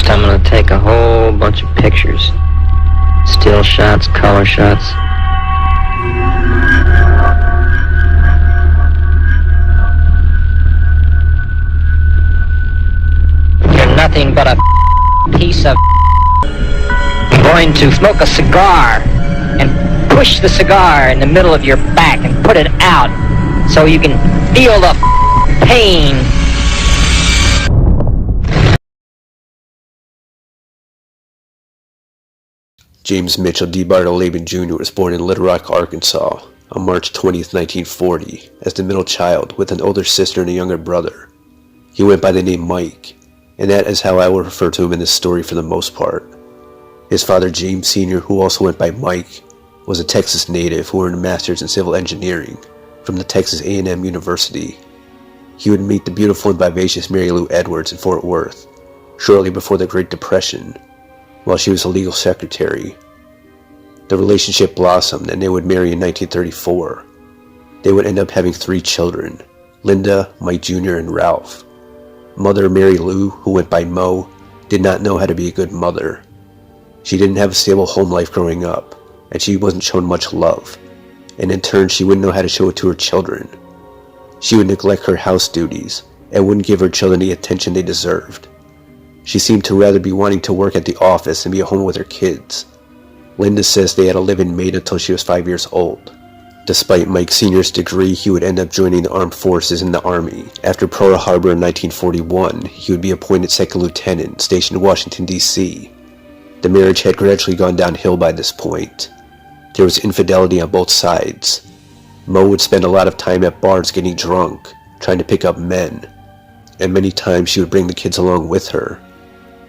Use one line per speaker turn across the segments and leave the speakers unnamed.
First, I'm gonna take a whole bunch of pictures. Still shots, color shots. You're nothing but a piece of I'm going to smoke a cigar and push the cigar in the middle of your back and put it out so you can feel the pain.
James Mitchell Debardeleben Jr. was born in Little Rock, Arkansas on March 20th, 1940, as the middle child with an older sister and a younger brother. He went by the name Mike, and that is how I will refer to him in this story for the most part. His father, James Sr., who also went by Mike, was a Texas native who earned a master's in civil engineering from the Texas A&M University. He would meet the beautiful and vivacious Mary Lou Edwards in Fort Worth shortly before the Great Depression, while she was a legal secretary. The relationship blossomed and they would marry in 1934. They would end up having 3 children, Linda, Mike Jr., and Ralph. Mother Mary Lou, who went by Mo, did not know how to be a good mother. She didn't have a stable home life growing up, and she wasn't shown much love, and in turn she wouldn't know how to show it to her children. She would neglect her house duties and wouldn't give her children the attention they deserved. She seemed to rather be wanting to work at the office and be at home with her kids. Linda says they had a live-in maid until she was 5 years old. Despite Mike Sr.'s degree, he would end up joining the armed forces in the Army. After Pearl Harbor in 1941, he would be appointed second lieutenant, stationed in Washington, D.C. The marriage had gradually gone downhill by this point. There was infidelity on both sides. Mo would spend a lot of time at bars getting drunk, trying to pick up men, and many times she would bring the kids along with her.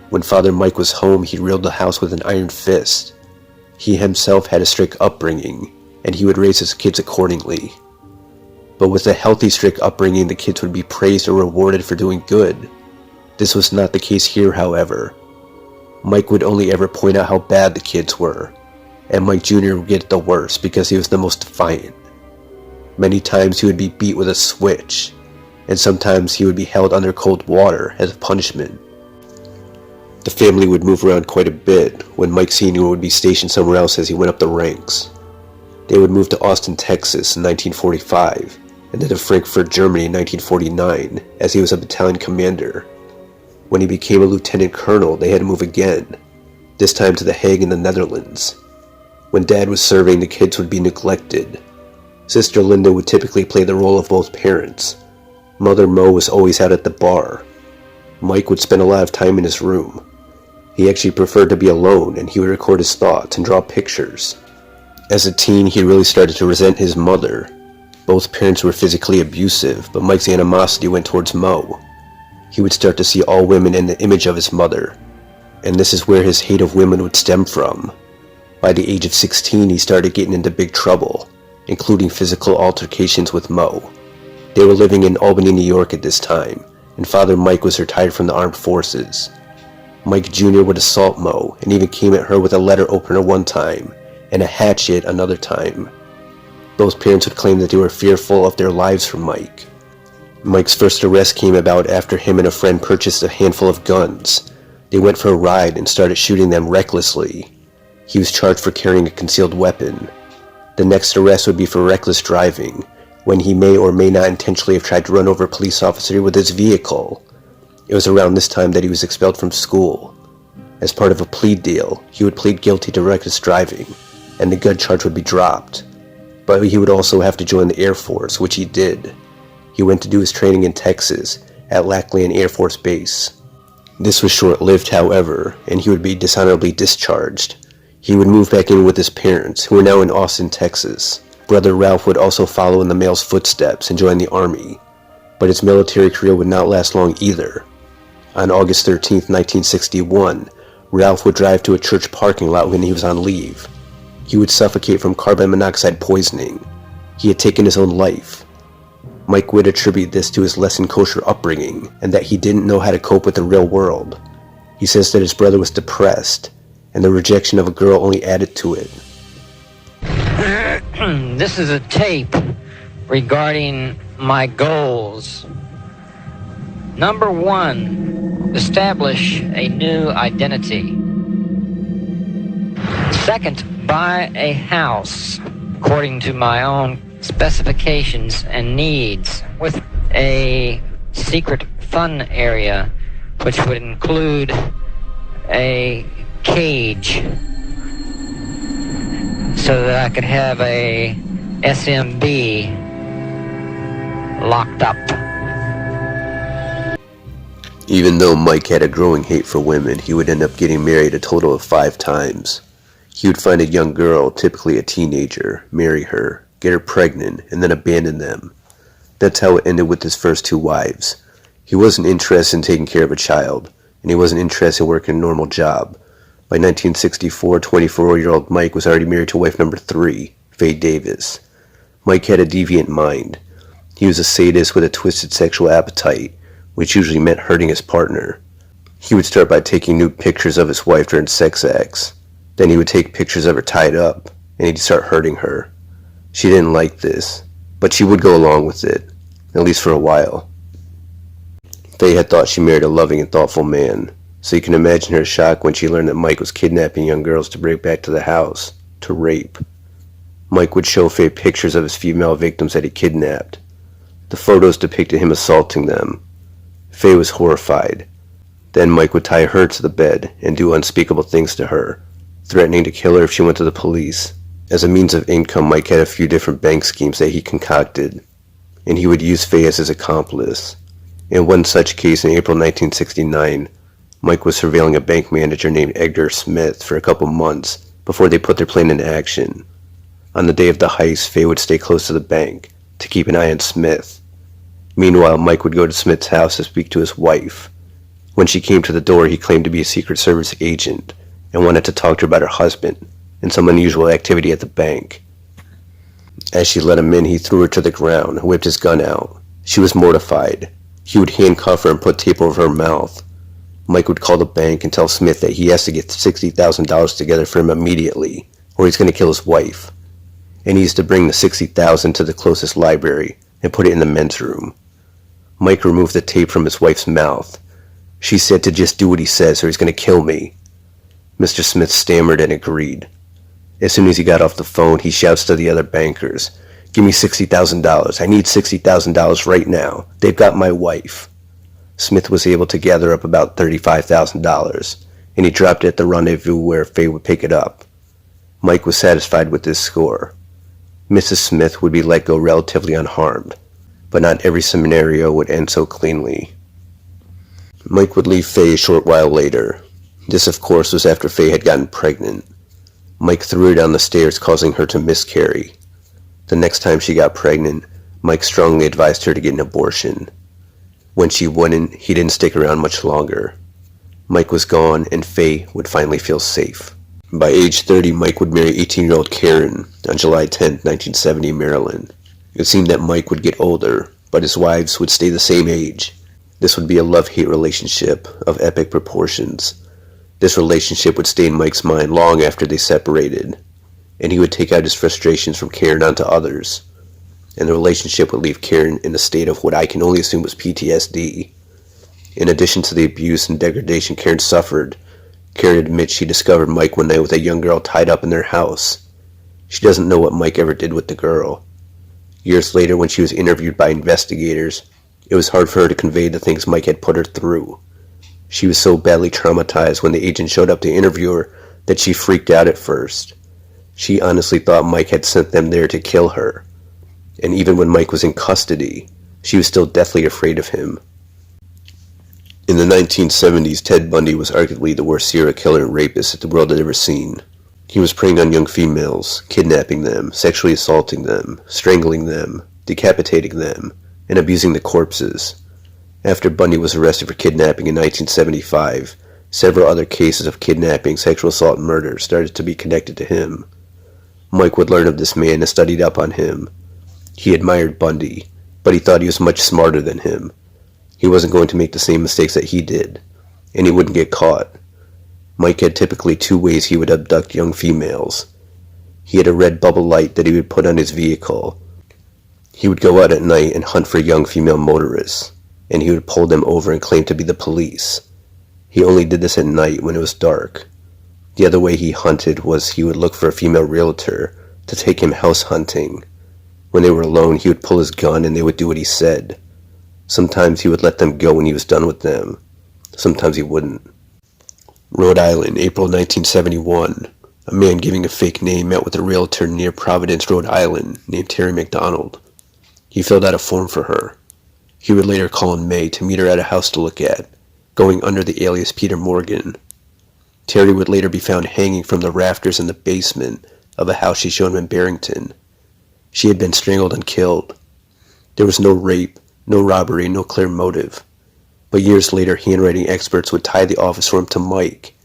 When Father Mike was home, he ruled the house with an iron fist. He himself had a strict upbringing, and he would raise his kids accordingly. But with a healthy, strict upbringing, the kids would be praised or rewarded for doing good. This was not the case here, however. Mike would only ever point out how bad the kids were, and Mike Jr. would get the worst because he was the most defiant. Many times he would be beat with a switch, and sometimes he would be held under cold water as a punishment. The family would move around quite a bit when Mike Sr. would be stationed somewhere else as he went up the ranks. They would move to Austin, Texas in 1945, and then to Frankfurt, Germany in 1949 as he was a battalion commander. When he became a lieutenant colonel, they had to move again, this time to The Hague in the Netherlands. When Dad was serving, the kids would be neglected. Sister Linda would typically play the role of both parents. Mother Mo was always out at the bar. Mike would spend a lot of time in his room. He actually preferred to be alone, and he would record his thoughts and draw pictures. As a teen, he really started to resent his mother. Both parents were physically abusive, but Mike's animosity went towards Mo. He would start to see all women in the image of his mother, and this is where his hate of women would stem from. By the age of 16, he started getting into big trouble, including physical altercations with Mo. They were living in Albany, New York at this time, and Father Mike was retired from the armed forces. Mike Jr. would assault Mo, and even came at her with a letter opener one time, and a hatchet another time. Both parents would claim that they were fearful of their lives for Mike. Mike's first arrest came about after him and a friend purchased a handful of guns. They went for a ride and started shooting them recklessly. He was charged for carrying a concealed weapon. The next arrest would be for reckless driving, when he may or may not intentionally have tried to run over a police officer with his vehicle. It was around this time that he was expelled from school. As part of a plea deal, he would plead guilty to reckless driving, and the gun charge would be dropped. But he would also have to join the Air Force, which he did. He went to do his training in Texas, at Lackland Air Force Base. This was short-lived, however, and he would be dishonorably discharged. He would move back in with his parents, who were now in Austin, Texas. Brother Ralph would also follow in the male's footsteps and join the Army, but his military career would not last long either. On August 13, 1961, Ralph would drive to a church parking lot when he was on leave. He would suffocate from carbon monoxide poisoning. He had taken his own life. Mike would attribute this to his less than kosher upbringing, and that he didn't know how to cope with the real world. He says that his brother was depressed, and the rejection of a girl only added to it.
This is a tape regarding my goals. Number 1, establish a new identity. Second, buy a house according to my own specifications and needs, with a secret fun area which would include a cage so that I could have a SMB locked up.
Even though Mike had a growing hate for women, he would end up getting married a total of 5 times. He would find a young girl, typically a teenager, marry her, get her pregnant, and then abandon them. That's how it ended with his first 2 wives. He wasn't interested in taking care of a child, and he wasn't interested in working a normal job. By 1964, 24-year-old Mike was already married to wife number 3, Faye Davis. Mike had a deviant mind. He was a sadist with a twisted sexual appetite, which usually meant hurting his partner. He would start by taking nude pictures of his wife during sex acts. Then he would take pictures of her tied up, and he'd start hurting her. She didn't like this, but she would go along with it, at least for a while. Faye had thought she married a loving and thoughtful man, so you can imagine her shock when she learned that Mike was kidnapping young girls to bring back to the house, to rape. Mike would show Faye pictures of his female victims that he kidnapped. The photos depicted him assaulting them. Faye was horrified. Then Mike would tie her to the bed and do unspeakable things to her, threatening to kill her if she went to the police. As a means of income, Mike had a few different bank schemes that he concocted, and he would use Faye as his accomplice. In one such case in April 1969, Mike was surveilling a bank manager named Edgar Smith for a couple months before they put their plan into action. On the day of the heist, Faye would stay close to the bank to keep an eye on Smith. Meanwhile, Mike would go to Smith's house to speak to his wife. When she came to the door, he claimed to be a Secret Service agent and wanted to talk to her about her husband and some unusual activity at the bank. As she let him in, he threw her to the ground and whipped his gun out. She was mortified. He would handcuff her and put tape over her mouth. Mike would call the bank and tell Smith that he has to get $60,000 together for him immediately, or he's going to kill his wife. And he used to bring the $60,000 to the closest library and put it in the men's room. Mike removed the tape from his wife's mouth. She said to just do what he says or he's going to kill me. Mr. Smith stammered and agreed. As soon as he got off the phone, he shouts to the other bankers, "Give me $60,000. I need $60,000 right now. They've got my wife." Smith was able to gather up about $35,000, and he dropped it at the rendezvous where Faye would pick it up. Mike was satisfied with this score. Mrs. Smith would be let go relatively unharmed, but not every scenario would end so cleanly. Mike would leave Faye a short while later. This, of course, was after Faye had gotten pregnant. Mike threw her down the stairs, causing her to miscarry. The next time she got pregnant, Mike strongly advised her to get an abortion. When she wouldn't, he didn't stick around much longer. Mike was gone, and Faye would finally feel safe. By age 30, Mike would marry 18-year-old Karen on July 10, 1970 in Maryland. It seemed that Mike would get older, but his wives would stay the same age. This would be a love-hate relationship of epic proportions. This relationship would stay in Mike's mind long after they separated, and he would take out his frustrations from Karen onto others. And the relationship would leave Karen in a state of what I can only assume was PTSD. In addition to the abuse and degradation Karen suffered, Karen admits she discovered Mike one night with a young girl tied up in their house. She doesn't know what Mike ever did with the girl. Years later, when she was interviewed by investigators, it was hard for her to convey the things Mike had put her through. She was so badly traumatized when the agent showed up to interview her that she freaked out at first. She honestly thought Mike had sent them there to kill her. And even when Mike was in custody, she was still deathly afraid of him. In the 1970s, Ted Bundy was arguably the worst serial killer and rapist that the world had ever seen. He was preying on young females, kidnapping them, sexually assaulting them, strangling them, decapitating them, and abusing the corpses. After Bundy was arrested for kidnapping in 1975, several other cases of kidnapping, sexual assault, and murder started to be connected to him. Mike would learn of this man and studied up on him. He admired Bundy, but he thought he was much smarter than him. He wasn't going to make the same mistakes that he did, and he wouldn't get caught. Mike had typically 2 ways he would abduct young females. He had a red bubble light that he would put on his vehicle. He would go out at night and hunt for young female motorists, and he would pull them over and claim to be the police. He only did this at night when it was dark. The other way he hunted was he would look for a female realtor to take him house hunting. When they were alone, he would pull his gun and they would do what he said. Sometimes he would let them go when he was done with them. Sometimes he wouldn't. Rhode Island, April 1971. A man giving a fake name met with a realtor near Providence, Rhode Island, named Terry McDonald. He filled out a form for her. He would later call in May to meet her at a house to look at, going under the alias Peter Morgan. Terry would later be found hanging from the rafters in the basement of a house she showed him in Barrington. She had been strangled and killed. There was no rape, no robbery, no clear motive. But years later, handwriting experts would tie the office room to Mike,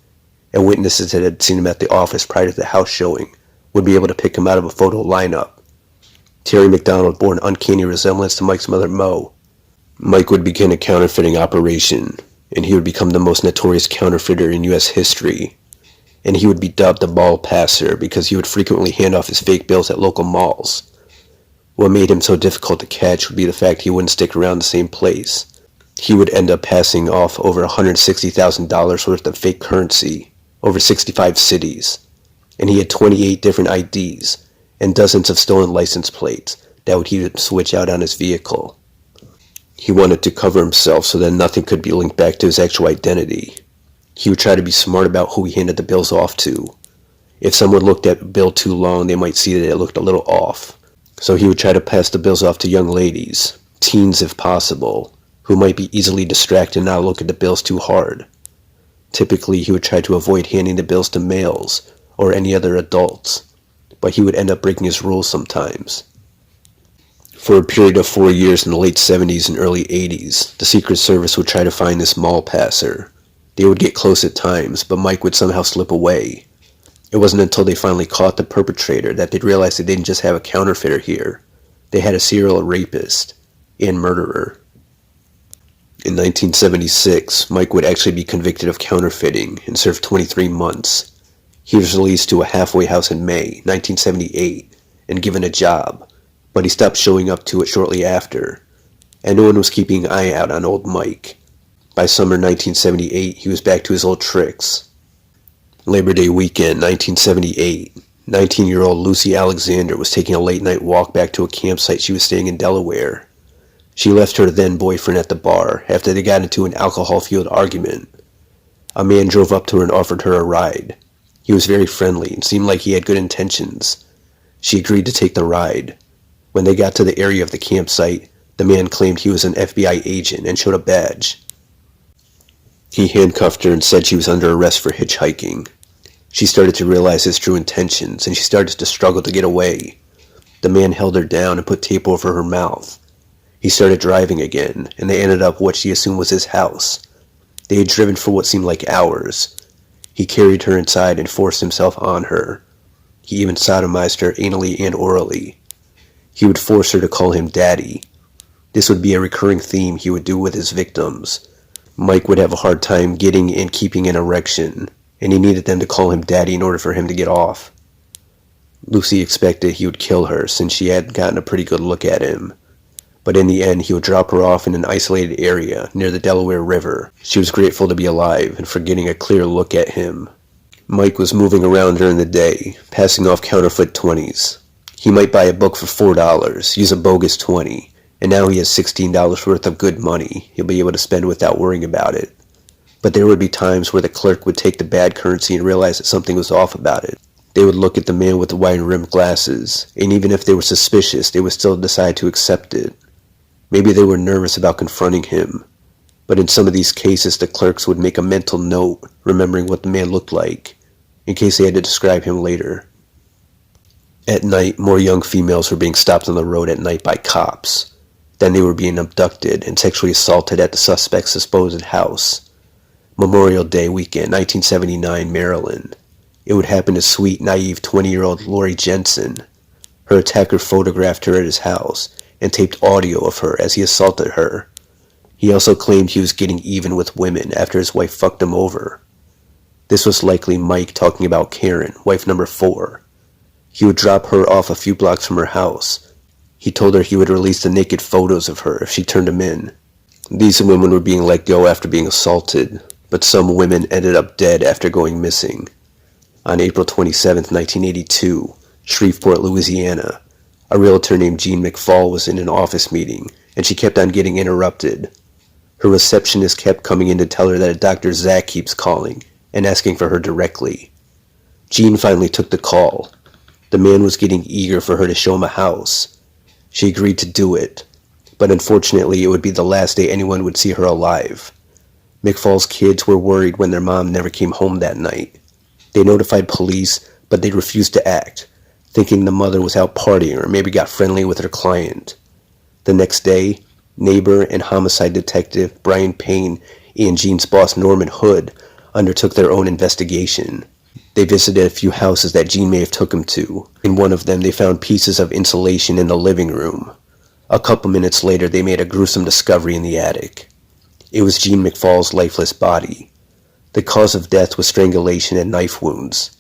and witnesses that had seen him at the office prior to the house showing would be able to pick him out of a photo lineup. Terry McDonald bore an uncanny resemblance to Mike's mother, Mo. Mike would begin a counterfeiting operation, and he would become the most notorious counterfeiter in U.S. history. And he would be dubbed the ball passer because he would frequently hand off his fake bills at local malls. What made him so difficult to catch would be the fact he wouldn't stick around the same place. He would end up passing off over $160,000 worth of fake currency over 65 cities, and he had 28 different IDs and dozens of stolen license plates that he would switch out on his vehicle. He wanted to cover himself so that nothing could be linked back to his actual identity. He would try to be smart about who he handed the bills off to. If someone looked at a bill too long, they might see that it looked a little off. So he would try to pass the bills off to young ladies, teens if possible, who might be easily distracted and not look at the bills too hard. Typically, he would try to avoid handing the bills to males or any other adults, but he would end up breaking his rules sometimes. For a period of 4 years in the late 70s and early 80s, the Secret Service would try to find this mall passer. They would get close at times, but Mike would somehow slip away. It wasn't until they finally caught the perpetrator that they'd realize they didn't just have a counterfeiter here. They had a serial rapist and murderer. In 1976, Mike would actually be convicted of counterfeiting and served 23 months. He was released to a halfway house in May 1978 and given a job, but he stopped showing up to it shortly after, and no one was keeping an eye out on old Mike. By summer 1978, he was back to his old tricks. Labor Day weekend 1978, 19-year-old Lucy Alexander was taking a late-night walk back to a campsite she was staying in Delaware. She left her then-boyfriend at the bar after they got into an alcohol-fueled argument. A man drove up to her and offered her a ride. He was very friendly and seemed like he had good intentions. She agreed to take the ride. When they got to the area of the campsite, the man claimed he was an FBI agent and showed a badge. He handcuffed her and said she was under arrest for hitchhiking. She started to realize his true intentions, and she started to struggle to get away. The man held her down and put tape over her mouth. He started driving again, and they ended up what she assumed was his house. They had driven for what seemed like hours. He carried her inside and forced himself on her. He even sodomized her anally and orally. He would force her to call him Daddy. This would be a recurring theme he would do with his victims. Mike would have a hard time getting and keeping an erection, and he needed them to call him Daddy in order for him to get off. Lucy expected he would kill her since she had gotten a pretty good look at him. But in the end, he would drop her off in an isolated area near the Delaware River. She was grateful to be alive and for getting a clear look at him. Mike was moving around during the day, passing off counterfeit 20s. He might buy a book for $4, use a bogus 20, and now he has $16 worth of good money he'll be able to spend without worrying about it. But there would be times where the clerk would take the bad currency and realize that something was off about it. They would look at the man with the wide-rimmed glasses, and even if they were suspicious, they would still decide to accept it. Maybe they were nervous about confronting him, but in some of these cases the clerks would make a mental note, remembering what the man looked like, in case they had to describe him later. At night, more young females were being stopped on the road at night by cops. Then they were being abducted and sexually assaulted at the suspect's supposed house. Memorial Day weekend, 1979, Maryland. It would happen to sweet, naive 20-year-old Lori Jensen. Her attacker photographed her at his house and taped audio of her as he assaulted her. He also claimed he was getting even with women after his wife fucked him over. This was likely Mike talking about Karen, wife number 4. He would drop her off a few blocks from her house. He told her he would release the naked photos of her if she turned him in. These women were being let go after being assaulted, but some women ended up dead after going missing. On April 27, 1982, Shreveport, Louisiana, a realtor named Jean Mcfaul was in an office meeting, and she kept on getting interrupted. Her receptionist kept coming in to tell her that a Dr. Zach keeps calling and asking for her directly. Jean finally took the call. The man was getting eager for her to show him a house. She agreed to do it, but unfortunately it would be the last day anyone would see her alive. Mcfaul's kids were worried when their mom never came home that night. They notified police, but they refused to act, thinking the mother was out partying or maybe got friendly with her client. The next day, neighbor and homicide detective Brian Payne and Jean's boss Norman Hood undertook their own investigation. They visited a few houses that Jean may have took him to. In one of them, they found pieces of insulation in the living room. A couple minutes later, they made a gruesome discovery in the attic. It was Jean Mcfaul's lifeless body. The cause of death was strangulation and knife wounds.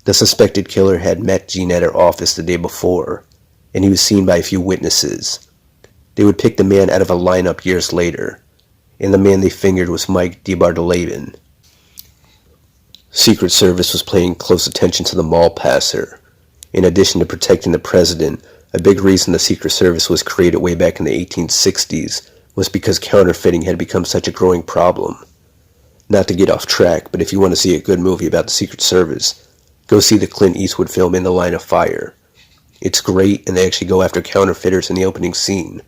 The suspected killer had met Jean at her office the day before, and he was seen by a few witnesses. They would pick the man out of a lineup years later, and the man they fingered was Mike Debardeleben. Secret Service was paying close attention to the mall passer. In addition to protecting the president, a big reason the Secret Service was created way back in the 1860s was because counterfeiting had become such a growing problem. Not to get off track, but if you want to see a good movie about the Secret Service, go see the Clint Eastwood film In the Line of Fire. It's great, and they actually go after counterfeiters in the opening scene.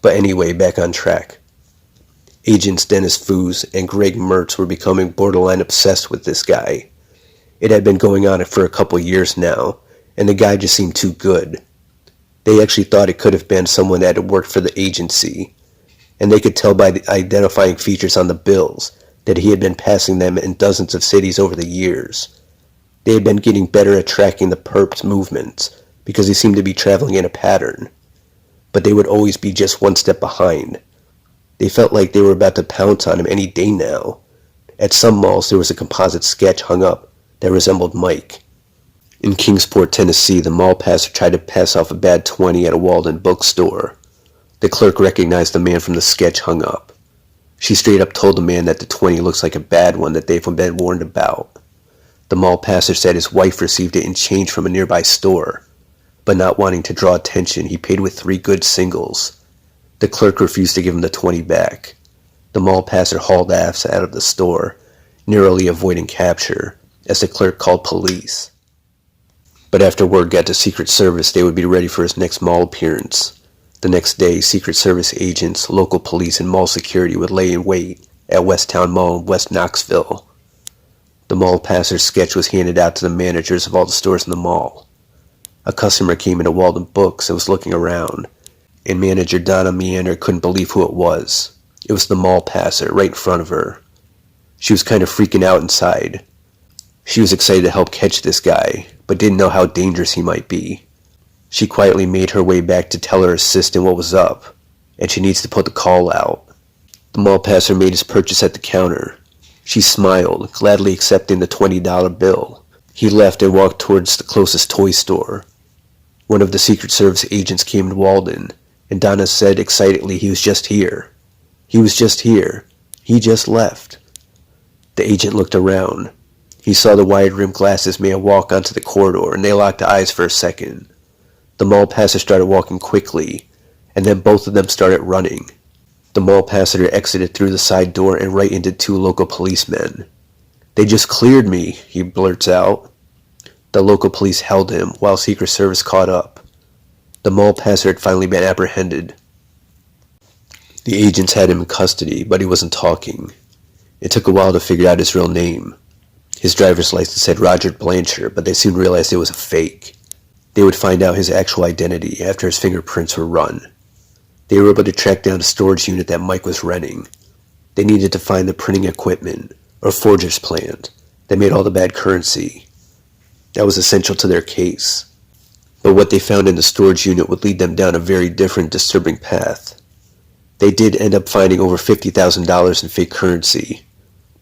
But anyway, back on track. Agents Dennis Foos and Greg Mertz were becoming borderline obsessed with this guy. It had been going on for a couple years now, and the guy just seemed too good. They actually thought it could have been someone that had worked for the agency, and they could tell by the identifying features on the bills that he had been passing them in dozens of cities over the years. They had been getting better at tracking the perp's movements because he seemed to be traveling in a pattern, but they would always be just one step behind. They felt like they were about to pounce on him any day now. At some malls there was a composite sketch hung up that resembled Mike. In Kingsport, Tennessee, the mall passer tried to pass off a bad 20 at a Walden bookstore. The clerk recognized the man from the sketch hung up. She straight up told the man that the 20 looks like a bad one that they've been warned about. The mall passer said his wife received it in change from a nearby store, but not wanting to draw attention, he paid with 3 good singles. The clerk refused to give him the 20 back. The mall passer hauled ass out of the store, narrowly avoiding capture, as the clerk called police. But after word got to Secret Service, they would be ready for his next mall appearance. The next day, Secret Service agents, local police, and mall security would lay in wait at Westtown Mall in West Knoxville. The mall passer's sketch was handed out to the managers of all the stores in the mall. A customer came into Walden Books and was looking around, and manager Donna Meander couldn't believe who it was. It was the mall passer right in front of her. She was kind of freaking out inside. She was excited to help catch this guy, but didn't know how dangerous he might be. She quietly made her way back to tell her assistant what was up, and she needs to put the call out. The mall passer made his purchase at the counter. She smiled, gladly accepting the $20 bill. He left and walked towards the closest toy store. One of the Secret Service agents came to Walden, and Donna said excitedly he was just here. He was just here. He just left. The agent looked around. He saw the wide-rimmed glasses man walk onto the corridor, and they locked eyes for a second. The mall passer started walking quickly, and then both of them started running. The mall passer exited through the side door and right into 2 local policemen. "They just cleared me," he blurts out. The local police held him while Secret Service caught up. The mall passer had finally been apprehended. The agents had him in custody, but he wasn't talking. It took a while to figure out his real name. His driver's license said Roger Blanchard, but they soon realized it was a fake. They would find out his actual identity after his fingerprints were run. They were able to track down a storage unit that Mike was renting. They needed to find the printing equipment, or forger's plant, that made all the bad currency. That was essential to their case. But what they found in the storage unit would lead them down a very different, disturbing path. They did end up finding over $50,000 in fake currency,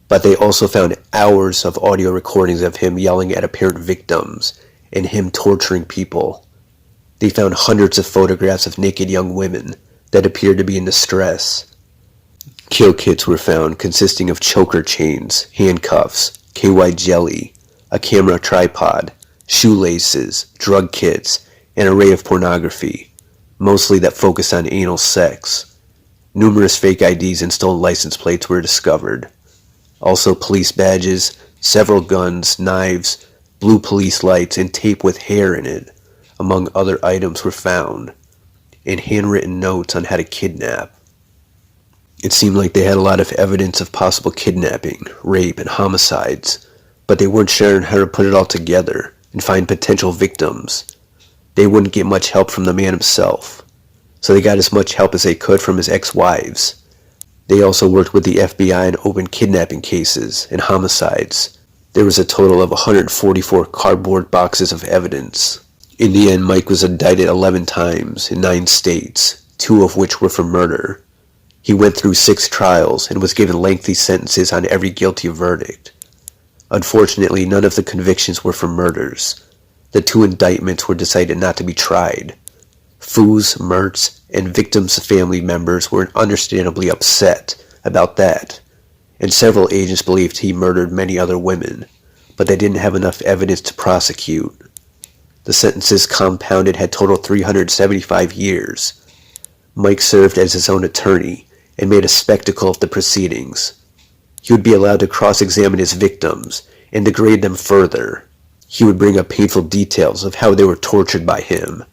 but they also found hours of audio recordings of him yelling at apparent victims and him torturing people. They found hundreds of photographs of naked young women that appeared to be in distress. Kill kits were found consisting of choker chains, handcuffs, KY jelly, a camera tripod, shoelaces, drug kits, and an array of pornography, mostly that focused on anal sex. Numerous fake IDs and stolen license plates were discovered. Also police badges, several guns, knives, blue police lights, and tape with hair in it, among other items were found, and handwritten notes on how to kidnap. It seemed like they had a lot of evidence of possible kidnapping, rape, and homicides, but they weren't sure on how to put it all together and find potential victims. They wouldn't get much help from the man himself, so they got as much help as they could from his ex-wives. They also worked with the FBI on open kidnapping cases and homicides. There was a total of 144 cardboard boxes of evidence. In the end, Mike was indicted 11 times in 9 states, 2 of which were for murder. He went through 6 trials and was given lengthy sentences on every guilty verdict. Unfortunately, none of the convictions were for murders. The 2 indictments were decided not to be tried. Foos, Mertz, and victims' family members were understandably upset about that, and several agents believed he murdered many other women, but they didn't have enough evidence to prosecute. The sentences compounded had totaled 375 years. Mike served as his own attorney and made a spectacle of the proceedings. He would be allowed to cross-examine his victims and degrade them further. He would bring up painful details of how they were tortured by him.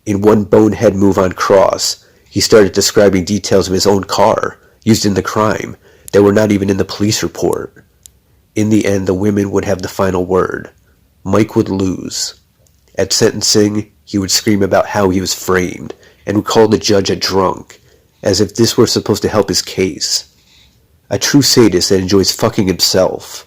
In one bonehead move on cross, he started describing details of his own car, used in the crime, that were not even in the police report. In the end, the women would have the final word. Mike would lose. At sentencing, he would scream about how he was framed, and would call the judge a drunk, as if this were supposed to help his case. A true sadist that enjoys fucking himself.